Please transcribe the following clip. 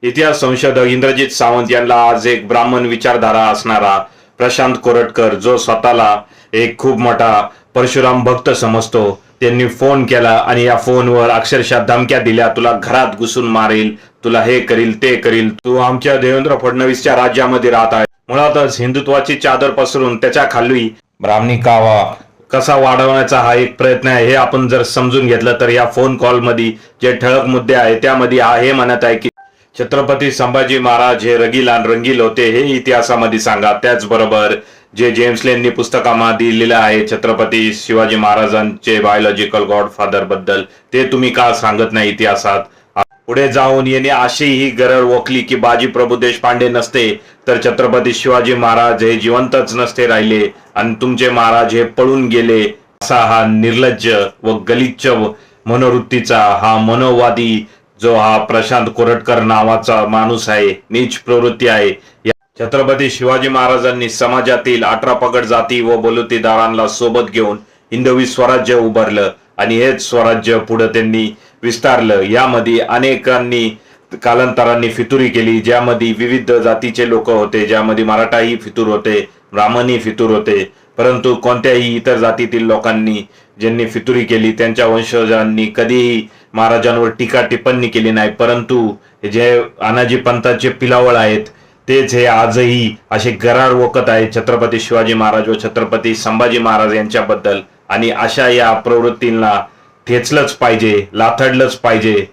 इतिहास संशोधक इंद्रजित सावंत यांना आज एक ब्राह्मण विचारधारा असणारा प्रशांत कोरटकर, जो स्वतःला एक खूप मोठा परशुराम भक्त समजतो, त्यांनी फोन केला आणि या फोनवर अक्षरशः धमक्या दिल्या, तुला घरात घुसून मारेल, तुला हे करील ते करील, तू आमच्या देवेंद्र फडणवीसच्या राज्यामध्ये राहत आहे. मुळातच हिंदुत्वाची चादर पसरून त्याच्या खाली ब्राह्मणी कावा कसा वाढवण्याचा हा एक प्रयत्न आहे. हे आपण जर समजून घेतलं तर या फोन कॉल मध्ये जे ठळक मुद्दे आहे त्यामध्ये हे म्हणत आहे की छत्रपती संभाजी महाराज हे रंगील होते, हे इतिहासामध्ये सांगा. त्याचबरोबर जे जेम्स लेननी पुस्तकामध्ये लिहिलं आहे छत्रपती शिवाजी महाराजांचे बायोलॉजिकल गॉडफादर बद्दल, ते तुम्ही का सांगत नाही इतिहासात. पुढे जाऊन येणे अशी ही गरज ओकली की बाजी प्रभू देशपांडे नसते तर छत्रपती शिवाजी महाराज हे जिवंतच नसते राहिले आणि तुमचे महाराज हे पळून गेले, असा हा निर्लज्ज व गलिच्छ मनोवृत्तीचा हा मनोवादी जो हा प्रशांत कोरटकर नावाचा माणूस आहे, नीच प्रवृत्ती आहे. छत्रपती शिवाजी महाराजांनी समाजातील 18 पगड जाती व बलुतेदारांना सोबत घेऊन हिंदवी स्वराज्य उभारलं आणि हेच स्वराज्य पुढे त्यांनी विस्तारलं. यामध्ये अनेकांनी कालांतरांनी फितुरी केली, ज्यामध्ये विविध जातीचे लोक होते, ज्यामध्ये मराठाही फितूर होते, ब्राह्मणही फितूर होते. परंतु कोणत्याही इतर जातीतील लोकांनी ज्यांनी फितुरी केली त्यांच्या वंशजांनी कधीही महाराजांवर टीका टिप्पणी केली नाही. परंतु जे अनाजी पंथाचे पिलावळ आहेत तेच हे आजही असे गरार वोकत आहेत छत्रपती शिवाजी महाराज व छत्रपती संभाजी महाराज यांच्याबद्दल. आणि अशा या प्रवृत्तींना ठेचलंच पाहिजे, लाथडलंच पाहिजे.